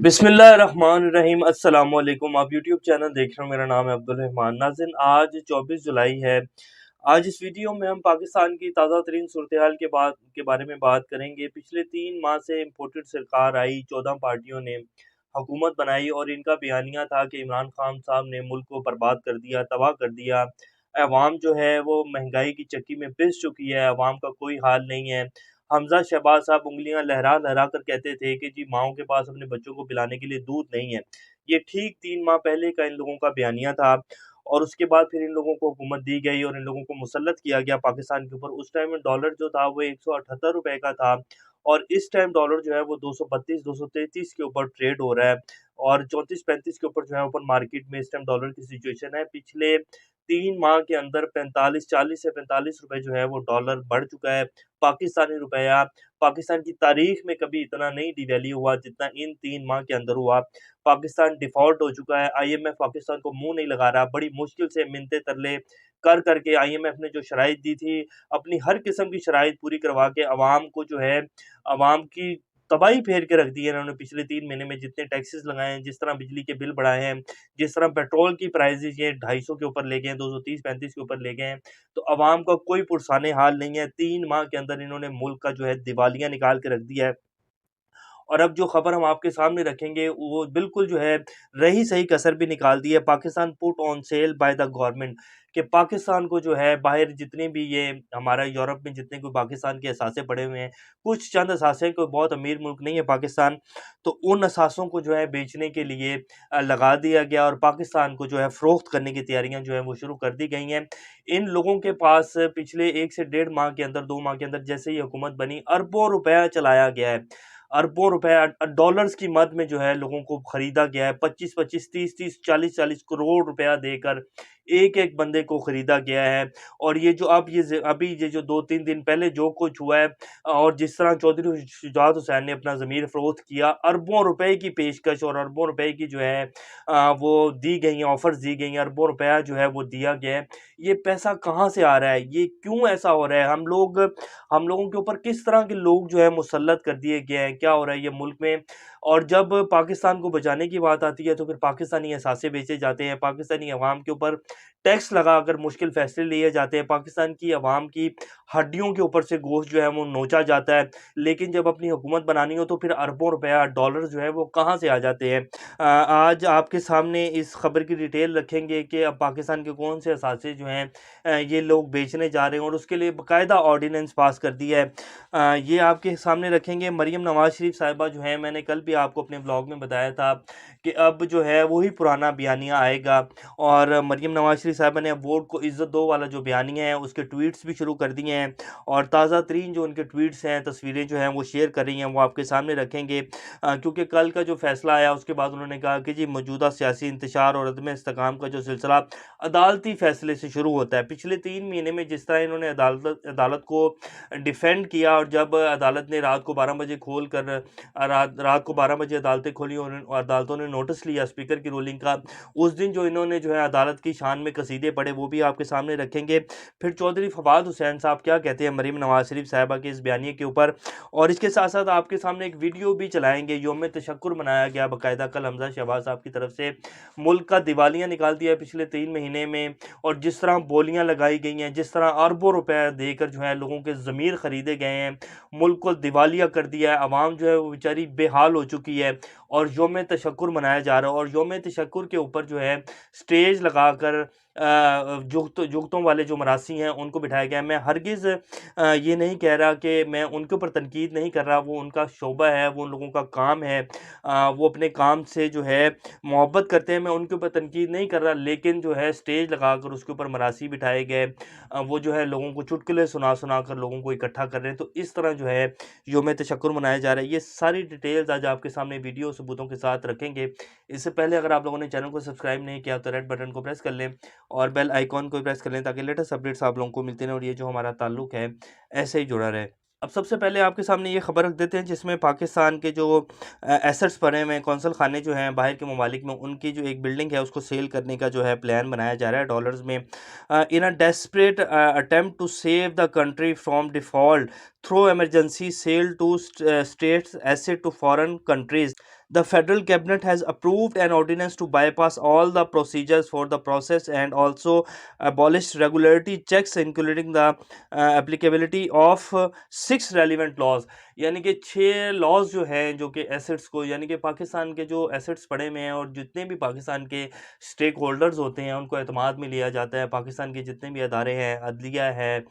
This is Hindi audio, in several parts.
बिस्मिल्लाहिर्रहमानिर्रहीम। अस्सलामुअलैकुम। आप यूट्यूब चैनल देख रहे हो, मेरा नाम है अब्दुल रहमान। नाज़रीन, आज 24 जुलाई है। आज इस वीडियो में हम पाकिस्तान की ताज़ा तरीन सूरत हाल के बारे में बात करेंगे। पिछले 3 माह से इम्पोर्टेड सरकार आई, 14 पार्टियों ने हुकूमत बनाई और इनका बयानिया था कि इमरान खान साहब ने मुल्क को बर्बाद कर दिया, तबाह कर दिया। अवाम जो है वो महंगाई की चक्की में पिस चुकी है, अवाम का कोई हाल नहीं है। हमज़ा शहबाज साहब उँगलियां लहरा लहरा कर कहते थे कि जी माओं के पास अपने बच्चों को पिलाने के लिए दूध नहीं है। ये ठीक 3 माह पहले का इन लोगों का बयानिया था और उसके बाद फिर इन लोगों को हुकूमत दी गई और इन लोगों को मुसल्लत किया गया पाकिस्तान के ऊपर। उस टाइम में डॉलर जो था वो 178 रुपए का था और इस टाइम डॉलर जो है वो 232 233 के ऊपर ट्रेड हो रहा है और 34-35 के ऊपर जो है ओपन मार्केट में इस टाइम डॉलर की सिचुएशन है। पिछले 3 माह के अंदर 45 से 45 रुपए जो है वो डॉलर बढ़ चुका है। पाकिस्तानी रुपया पाकिस्तान की तारीख में कभी इतना नहीं डिवैल्यू हुआ जितना इन 3 माह के अंदर हुआ। पाकिस्तान डिफ़ॉल्ट हो चुका है, आईएमएफ पाकिस्तान को मुँह नहीं लगा रहा। बड़ी मुश्किल से मिन्नतें तरले कर कर के आईएमएफ ने जो शराइत दी थी, अपनी हर किस्म की शराइत पूरी करवा के अवाम को जो है, अवाम की तबाही फेर के रख दी है इन्होंने। पिछले 3 महीने में जितने टैक्सेस लगाए हैं, जिस तरह बिजली के बिल बढ़ाए हैं, जिस तरह पेट्रोल की प्राइसेज़ ये 250 के ऊपर ले गए हैं, 230-35 के ऊपर ले गए हैं, तो अवाम का कोई पुरसाने हाल नहीं है। 3 माह के अंदर इन्होंने मुल्क का जो है दिवालिया निकाल के रख दिया है। और अब जो खबर हम आपके सामने रखेंगे वो बिल्कुल जो है रही सही कसर भी निकाल दी है। Pakistan put on sale by the government, कि पाकिस्तान को जो है बाहर जितने भी ये हमारा यूरोप में जितने कोई पाकिस्तान के असासे पड़े हुए हैं, कुछ चंद असासे, कोई बहुत अमीर मुल्क नहीं है पाकिस्तान, तो उन असासों को जो है बेचने के लिए लगा दिया गया और पाकिस्तान को जो है फ़रोख्त करने की तैयारियां जो है वो शुरू कर दी गई हैं। इन लोगों के पास पिछले 1 से 1.5 माह के अंदर, 2 माह के अंदर जैसे ही हुकूमत बनी, अरबों रुपया चलाया गया है। अरबों रुपया डॉलर्स की मद में जो है लोगों को खरीदा गया है। 25-25, 30-30, 40-40 करोड़ रुपया देकर एक-एक बंदे को खरीदा गया है। और ये जो अब अभी ये जो 2-3 दिन पहले जो कुछ हुआ है और जिस तरह चौधरी शुजात हुसैन ने अपना ज़मीर फ़रोख्त किया, अरबों रुपए की पेशकश और अरबों रुपए की जो है वो दी गई हैं, ऑफ़र्स दी गई हैं, अरबों रुपया जो है वो दिया गया है। ये पैसा कहाँ से आ रहा है? ये क्यों ऐसा हो रहा है? हम लोगों के ऊपर किस तरह के लोग जो है मुसल्लत कर दिए गए हैं? क्या हो रहा है ये मुल्क में? और जब पाकिस्तान को बचाने की बात आती है तो फिर पाकिस्तानी असासे बेचे जाते हैं, पाकिस्तानी अवाम के ऊपर टैक्स लगाकर मुश्किल फैसले लिए जाते हैं, पाकिस्तान की अवाम की हड्डियों के ऊपर से गोश्त जो है वो नोचा जाता है। लेकिन जब अपनी हुकूमत बनानी हो तो फिर अरबों रुपया डॉलर जो है वो कहाँ से आ जाते हैं? आज आपके सामने इस खबर की डिटेल रखेंगे कि अब पाकिस्तान के कौन से असासे जो हैं ये लोग बेचने जा रहे हैं और उसके लिए बाकायदा ऑर्डिनेंस पास कर दिया है। ये आपके सामने रखेंगे। मरीम नवाज़ शरीफ साहिबा जो हैं, मैंने कल भी आपको अपने ब्लॉग में बताया था कि अब जो है वही पुराना बयानिया आएगा और मरीम नवाज़ शरीफ साहिबा ने अब वोट को इज़्ज़त दो वाला जो बयानिया है उसके ट्वीट्स भी शुरू कर दिए हैं और ताज़ा तरीन जो उनके ट्वीट्स हैं, तस्वीरें जो हैं वो शेयर कर रही हैं, वो आपके सामने रखेंगे। क्योंकि कल का जो फैसला आया उसके बाद उन्होंने कहा कि जी मौजूदा सियासी इंतशार और अदम इस्तेकाम का जो सिलसिला अदालती फैसले से शुरू होता है। पिछले 3 महीने में जिस तरह इन्होंने अदालत अदालत को डिफेंड किया और जब अदालत ने रात को 12 बजे खोल कर रात को 12 बजे अदालतें खोली और अदालतों ने नोटिस लिया स्पीकर की रूलिंग का, उस दिन जो इन्होंने जो है अदालत की शान में कसीदे पढ़े वो भी आपके सामने रखेंगे। फिर चौधरी फवाद हुसैन साहब क्या कहते हैं मरीम नवाज़ शरीफ साहिबा के इस बयानिए के ऊपर, और इसके साथ-साथ आपके सामने एक वीडियो भी चलाएँगे। यौम तशक्कुर मनाया गया बाकायदा कल हमज़ा शहबाज साहब की तरफ से। मुल्क का दिवालिया निकाल दिया है पिछले 3 महीने में और जिस तरह बोलियाँ लगाई गई हैं, जिस तरह अरबों रुपए देकर जो है लोगों के ज़मीर खरीदे गए हैं, मुल्क को दिवालिया कर दिया है, अवाम जो है वो बेचारी बेहाल हो चुकी है और यौम तशक्कुर मनाया जा रहा है और यौम तशक्कुर के ऊपर जो है स्टेज लगाकर जुगतों वाले जो मरासी हैं उनको बिठाया गया है। मैं हरगिज़ ये नहीं कह रहा कि मैं उनके ऊपर तनकीद नहीं कर रहा, वो उनका शोबा है, वो उन लोगों का काम है। वो अपने काम से जो है मोहब्बत करते हैं, मैं उनके ऊपर तनकीद नहीं कर रहा, लेकिन जो है स्टेज लगाकर उसके ऊपर मरासी बिठाए गए, वो जो है लोगों को चुटकुले सुना-सुना कर लोगों को इकट्ठा कर रहे हैं। तो इस तरह जो है यौम तशक्कुर मनाया जा रहा है। ये सारी डिटेल्स आज आपके सामने वीडियो सबूतों के साथ रखेंगे। इससे पहले अगर आप लोगों ने चैनल को सब्सक्राइब नहीं किया तो रेड बटन को प्रेस कर लें और बेल आइकॉन को प्रेस कर लें ताकि लेटेस्ट अपडेट्स आप लोगों को मिलते रहें और ये जो हमारा ताल्लुक है ऐसे ही जुड़ा रहे। अब सबसे पहले आपके सामने ये खबर रख देते हैं जिसमें पाकिस्तान के जो एसेट्स पड़े हुए हैं, कौंसल खाने जो हैं बाहर के ममालिक में, उनकी जो एक बिल्डिंग है उसको सेल करने का जो है प्लान बनाया जा रहा है डॉलर्स में। In a desperate attempt to save the country from default through emergency sale to states asset to foreign countries, The federal cabinet has approved an ordinance to bypass all the procedures for the process and also abolish regulatory checks, including the applicability of 6 relevant laws. यानी कि 6 लॉज जो हैं जो कि एसेट्स को, यानी कि पाकिस्तान के जो एसेट्स पड़े हुए हैं और जितने भी पाकिस्तान के स्टेक होल्डर्स होते हैं उनको एतमाद में लिया जाता है। पाकिस्तान के जितने भी अदारे हैं, अदलिया है,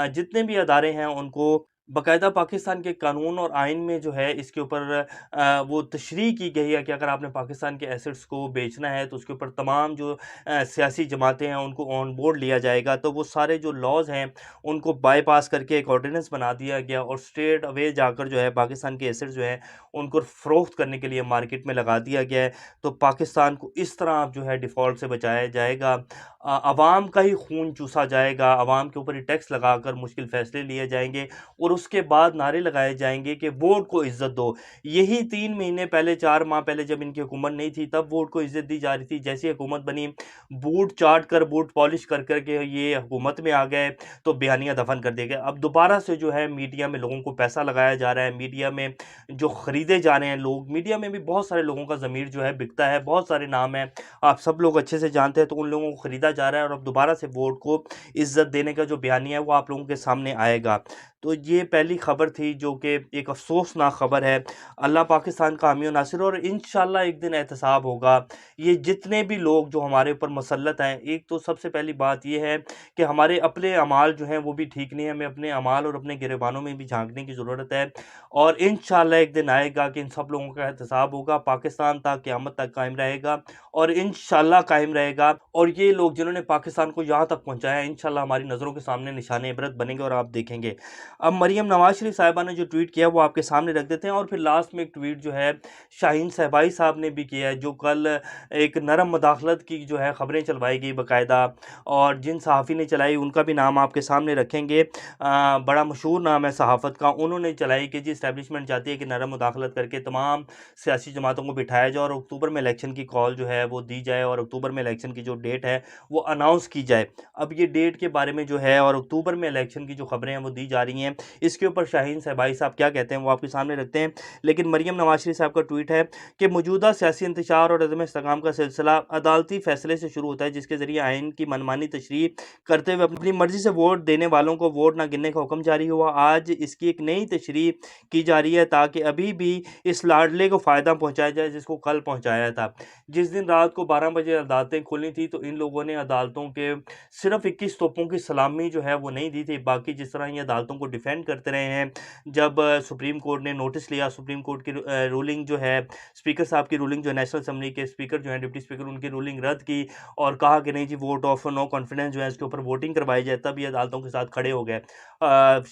जितने भी अदारे हैं उनको बाकायदा पाकिस्तान के कानून और आइन में जो है इसके ऊपर वो तशरीह की गई है कि अगर आपने पाकिस्तान के एसेट्स को बेचना है तो उसके ऊपर तमाम जो सियासी जमातें हैं उनको ऑन बोर्ड लिया जाएगा। तो वो सारे जो लॉज हैं उनको बाईपास करके एक ऑर्डिनेंस बना दिया गया और स्ट्रेट अवे जाकर जो है पाकिस्तान के एसेट्स जो हैं उनको फ़रोख्त करने के लिए मार्केट में लगा दिया गया है। तो पाकिस्तान को इस तरह अब जो है डिफ़ॉल्ट से बचाया जाएगा। आवाम का ही खून चूसा जाएगा, आवाम के ऊपर ही टैक्स लगाकर मुश्किल फ़ैसले लिए जाएंगे और उसके बाद नारे लगाए जाएंगे कि वोट को इज़्ज़त दो। यही 3 महीने पहले, 4 माह पहले जब इनकी हुकूमत नहीं थी तब वोट को इज़्ज़त दी जा रही थी। जैसी हुकूमत बनी, बूट चाट कर, बूट पॉलिश कर कर के ये हुकूमत में आ गए तो बयानियाँ दफन कर दिए गए। अब दोबारा से जो है मीडिया में लोगों को पैसा लगाया जा रहा है, मीडिया में जो ख़रीदे जा रहे हैं लोग, मीडिया में भी बहुत सारे लोगों का ज़मीर जो है बिकता है, बहुत सारे नाम हैं, आप सब लोग अच्छे से जानते हैं, तो उन लोगों को ख़रीदा जा रहा है और अब दोबारा से वोट को इज़्ज़त देने का जो बयानिया है वो आप लोगों के सामने आएगा। तो ये पहली खबर थी जो कि एक अफ़सोसनाक खबर है। अल्लाह पाकिस्तान का हामी और नासिर, और इंशाल्लाह एक दिन एहतसाब होगा। ये जितने भी लोग जो हमारे ऊपर मुसल्लत हैं, एक तो सबसे पहली बात ये है कि हमारे अपने अमाल जो हैं वो भी ठीक नहीं है, हमें अपने अमाल और अपने गिरेबानों में भी झांकने की ज़रूरत है और इंशाल्लाह एक दिन आएगा कि इन सब लोगों का एहतसाब होगा। पाकिस्तान तक क़यामत तक कायम रहेगा और इंशाल्लाह कायम रहेगा और ये लोग जिन्होंने पाकिस्तान को यहाँ तक पहुँचाया है इंशाल्लाह हमारी नज़रों के सामने निशाने इबरत बनेंगे और आप देखेंगे। अब मरियम नवाज शरीफ साहिबा ने जो ट्वीट किया वो आपके सामने रख देते हैं और फिर लास्ट में एक ट्वीट जो है शाहीन शहबाई साहब ने भी किया है, जो कल एक नरम मुदाखलत की जो है ख़बरें चलवाई गई बाकायदा, और जिन सहाफ़ी ने चलाई उनका भी नाम आपके सामने रखेंगे। बड़ा मशहूर नाम है सहाफ़त का। उन्होंने चलाई कि जी इस्टेब्लिशमेंट चाहती है कि नरम मुदाखलत करके तमाम सियासी जमातों को बिठाया जाए और अक्टूबर में इलेक्शन की कॉल जो है वो दी जाए और अक्टूबर में इलेक्शन की जो डेट है वो अनाउंस की जाए। अब ये डेट के बारे में जो है और अक्टूबर में इलेक्शन की जो खबरें हैं वो दी जा रही हैं, इसके ऊपर शाहीन शहबाई साहब क्या कहते हैं वो आपके सामने रखते हैं। लेकिन मरियम नवाज शरीफ साहब का ट्वीट है कि मौजूदा सियासी इंतशार और अदम इस्तेकाम का सिलसिला अदालती फैसले से शुरू होता है जिसके ज़रिए आइन की मनमानी तशरीह करते हुए अपनी मर्जी से वोट देने वालों को वोट न गिनने का हुक्म जारी हुआ। आज इसकी एक नई तशरीह की जा रही है ताकि अभी भी इस लाडले को फ़ायदा पहुँचाया जाए जिसको कल पहुँचाया था। जिस दिन रात को 12 बजे अदालतें खुली थी तो इन लोगों ने अदालतों के सिर्फ 21 तोपों की सलामी जो है वो नहीं दी थी। बाकी जिस तरह ये अदालतों को डिफेंड करते रहे हैं, जब सुप्रीम कोर्ट ने नोटिस लिया, सुप्रीम कोर्ट की रूलिंग जो है, स्पीकर साहब की रूलिंग जो है, नेशनल असम्बली के स्पीकर जो है, डिप्टी स्पीकर, उनकी रूलिंग रद्द की और कहा कि नहीं जी वोट ऑफ नो कॉन्फिडेंस जो है इसके ऊपर वोटिंग करवाई जाए, तब ये अदालतों के साथ खड़े हो गए।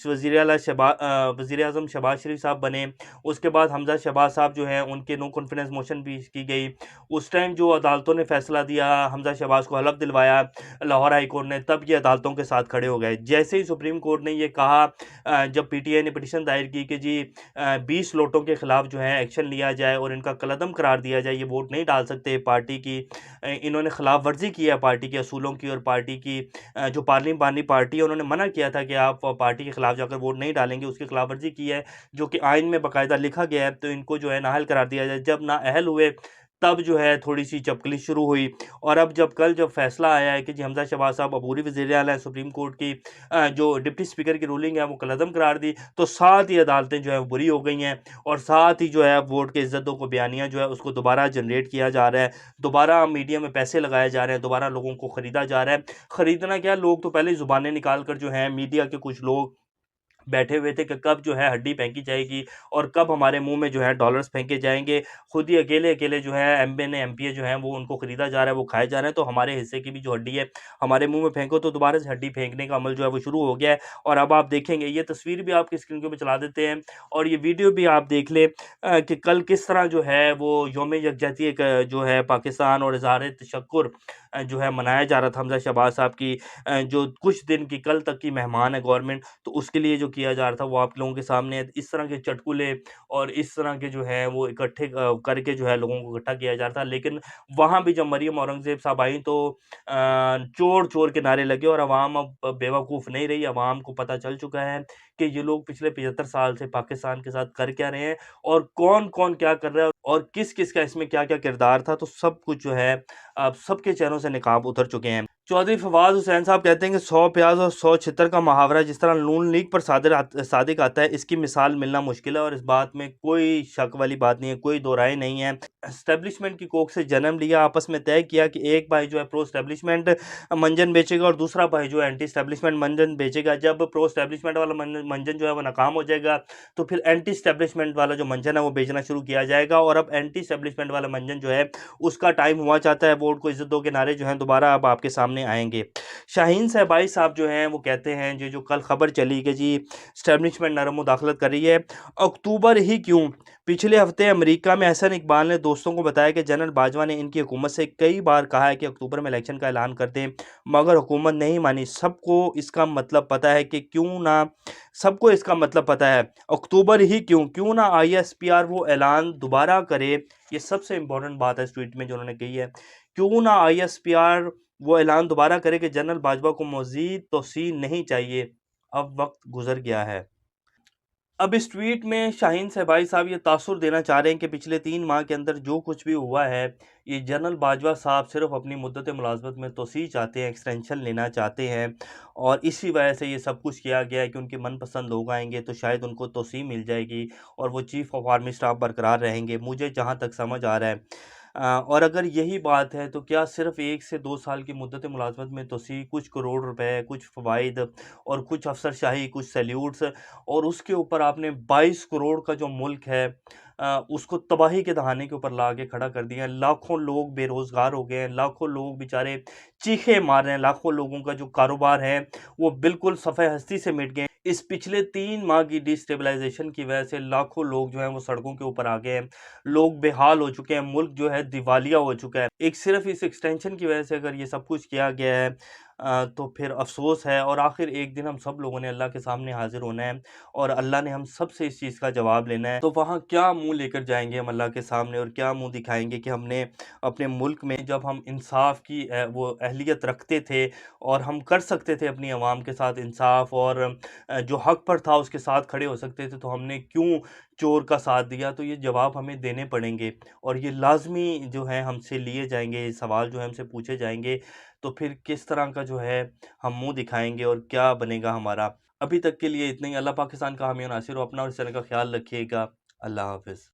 वज़ीर आज़म शहबाज शरीफ साहब बने, उसके बाद हमज़ा शहबाज साहब जो हैं उनके नो कॉन्फिडेंस मोशन भी की गई। उस टाइम जो अदालतों ने फैसला दिया, हमज़ा शहबाज को हलफ दिलवाया लाहौर हाई कोर्ट ने, तब ये अदालतों के साथ खड़े हो गए। जैसे ही सुप्रीम कोर्ट ने ये कहा, जब पीटीआई ने पिटीशन दायर की कि जी 20 लोटों के खिलाफ जो है एक्शन लिया जाए और इनका कलअदम करार दिया जाए, ये वोट नहीं डाल सकते पार्टी की, इन्होंने खिलाफ वर्जी की है पार्टी के असूलों की और पार्टी की जो पार्लिमानी पार्टी है उन्होंने मना किया था कि आप पार्टी के खिलाफ जाकर वोट नहीं डालेंगे, उसकी खिलाफ वर्जी की है जो कि आइन में बाकायदा लिखा गया है, तो इनको जो है नाअहल करार दिया जाए। जब नाअहल हुए तब जो है थोड़ी-सी चपकली शुरू हुई और अब जब फैसला आया है कि जी हमज़ा शहबाज साहब अबूरी वज़ीर आला हैं, सुप्रीम कोर्ट की जो डिप्टी स्पीकर की रूलिंग है वो कलअदम करार दी, तो साथ ही अदालतें जो है वो बुरी हो गई हैं और साथ ही जो है वोट के इज़्ज़तों को बयानिया जो है उसको दोबारा जनरेट किया जा रहा है, दोबारा मीडिया में पैसे लगाए जा रहे हैं, दोबारा लोगों को ख़रीदा जा रहा है। ख़रीदना क्या, लोग तो पहले ही ज़ुबानें निकाल कर जो हैं मीडिया के कुछ लोग बैठे हुए थे कि कब जो है हड्डी फेंकी जाएगी और कब हमारे मुंह में जो है डॉलर्स फेंके जाएंगे। खुद ही अकेले-अकेले जो है एमएनए, एमपीए जो हैं वो उनको खरीदा जा रहा है, वो खाए जा रहे हैं, तो हमारे हिस्से की भी जो हड्डी है हमारे मुंह में फेंको, तो दोबारा से हड्डी फेंकने का अमल जो है वो शुरू हो गया है। और अब आप देखेंगे, ये तस्वीर भी आपकी स्क्रीन के ऊपर चला देते हैं और ये वीडियो भी आप देख लें कि कल किस तरह जो है वो यौम यकजहती जो है पाकिस्तान और इज़हार तशक्कुर जो है मनाया जा रहा था हमज़ा शहबाज साहब की जो कुछ दिन की कल तक की मेहमान है गवर्नमेंट, तो उसके लिए जो किया जा रहा था वो आप लोगों के सामने है। इस तरह के चटकुले और इस तरह के जो है वो इकट्ठे करके जो है लोगों को इकट्ठा किया जा रहा था। लेकिन वहाँ भी जब मरियम औरंगज़ेब साहब आई तो चोर-चोर के नारे लगे और अवाम अब बेवकूफ़ नहीं रही। अवाम को पता चल चुका है कि ये लोग पिछले 75 साल से पाकिस्तान के साथ कर क्या रहे हैं और कौन-कौन क्या कर रहा है और किस-किस का इसमें क्या-क्या किरदार था। तो सब कुछ जो है अब सबके चेहरों से नकाब उतर चुके हैं। चौधरी फवाद हुसैन साहब कहते हैं कि 100 प्याज़ और 100 छितर का मुहावरा जिस तरह नून लीग पर सादिक आता है, इसकी मिसाल मिलना मुश्किल है और इस बात में कोई शक वाली बात नहीं है, कोई दो राय नहीं है। एस्टेब्लिशमेंट की कोख से जन्म लिया, आपस में तय किया कि एक भाई जो है प्रो एस्टेब्लिशमेंट मंजन बेचेगा और दूसरा भाई जो है एंटी एस्टेब्लिशमेंट मंजन बेचेगा। जब प्रो एस्टेब्लिशमेंट वाला मंजन जो है वो नाकाम हो जाएगा तो फिर एंटी एस्टेब्लिशमेंट वाला जो मंजन है वो बेचना शुरू किया जाएगा और अब एंटी एस्टेब्लिशमेंट वाला मंजन जो है उसका टाइम हुआ चाहता है। वोट को इज्जत दो के नारे जो हैं दोबारा अब आपके सामने आएंगे। शाहीन सहबाई साहब जो हैं वो कहते हैं जो कल खबर चली कि जी एस्टेब्लिशमेंट नरम मुदाखलत कर रही है, अक्टूबर ही क्यों। पिछले हफ्ते अमेरिका में एहसन इकबाल ने दोस्तों को बताया कि जनरल बाजवा ने इनकी हुकूमत से कई बार कहा है कि अक्टूबर में इलेक्शन का ऐलान कर दें, मगर हुकूमत नहीं मानी। सबको इसका मतलब पता है, अक्टूबर ही क्यों, क्यों ना ISPR वो ऐलान दोबारा करे। ये सबसे इम्पोर्टेंट बात है इस ट्वीट में जो उन्होंने कही है, क्यों ना ISPR वो ऐलान दोबारा करे कि जनरल बाजवा को मज़ीद तोसी नहीं चाहिए, अब वक्त गुजर गया है। अब इस ट्वीट में शाहीन सहबाई साहब ये तासुर देना चाह रहे हैं कि पिछले 3 माह के अंदर जो कुछ भी हुआ है, ये जनरल बाजवा साहब सिर्फ अपनी मुद्दत मुलाज़मत में तोसी चाहते हैं, एक्सटेंशन लेना चाहते हैं और इसी वजह से ये सब कुछ किया गया है कि उनके मनपसंद लोग आएंगे तो शायद उनको तोसी मिल जाएगी और वो चीफ़ ऑफ आर्मी स्टाफ बरकरार रहेंगे, मुझे जहाँ तक समझ आ रहा है। और अगर यही बात है तो क्या सिर्फ 1 से 2 साल की मुद्दत मुलाज़मत में तोसी, कुछ करोड़ रुपए, कुछ फ़वाइद और कुछ अफ़सरशाही, कुछ सैल्यूट्स और उसके ऊपर आपने 22 करोड़ का जो मुल्क है उसको तबाही के दहाने के ऊपर ला के खड़ा कर दिया। लाखों लोग बेरोज़गार हो गए हैं, लाखों लोग बेचारे चीखे मार रहे हैं, लाखों लोगों का जो कारोबार है वो बिल्कुल सफ़े हस्ती से मिट गए। इस पिछले 3 माह की डिस्टेबलाइजेशन की वजह से लाखों लोग जो हैं वो सड़कों के ऊपर आ गए हैं, लोग बेहाल हो चुके हैं, मुल्क जो है दिवालिया हो चुका है। एक सिर्फ इस एक्सटेंशन की वजह से अगर ये सब कुछ किया गया है तो फिर अफ़सोस है और आखिर एक दिन हम सब लोगों ने अल्लाह के सामने हाज़िर होना है और अल्लाह ने हम सब से इस चीज़ का जवाब लेना है। तो वहाँ क्या मुँह लेकर जाएँगे हम अल्लाह के सामने और क्या मुँह दिखाएँगे कि हमने अपने मुल्क में जब हम इंसाफ़ की वो अहलियत रखते थे और हम कर सकते थे अपनी आवाम के साथ इंसाफ़ और जो हक़ पर था उसके साथ खड़े हो सकते थे, तो हमने क्यों चोर का साथ दिया। तो ये जवाब हमें देने पड़ेंगे और ये लाज़मी जो है हमसे लिए जाएँगे, ये सवाल जो है हमसे पूछे जाएँगे। तो फिर किस तरह का जो है हम मुँह दिखाएँगे और क्या बनेगा हमारा। अभी तक के लिए इतना ही। अल्लाह पाकिस्तान का हामी और नासिर हो। अपना और इस चैनल का ख़्याल रखिएगा। अल्लाह हाफ़िज़।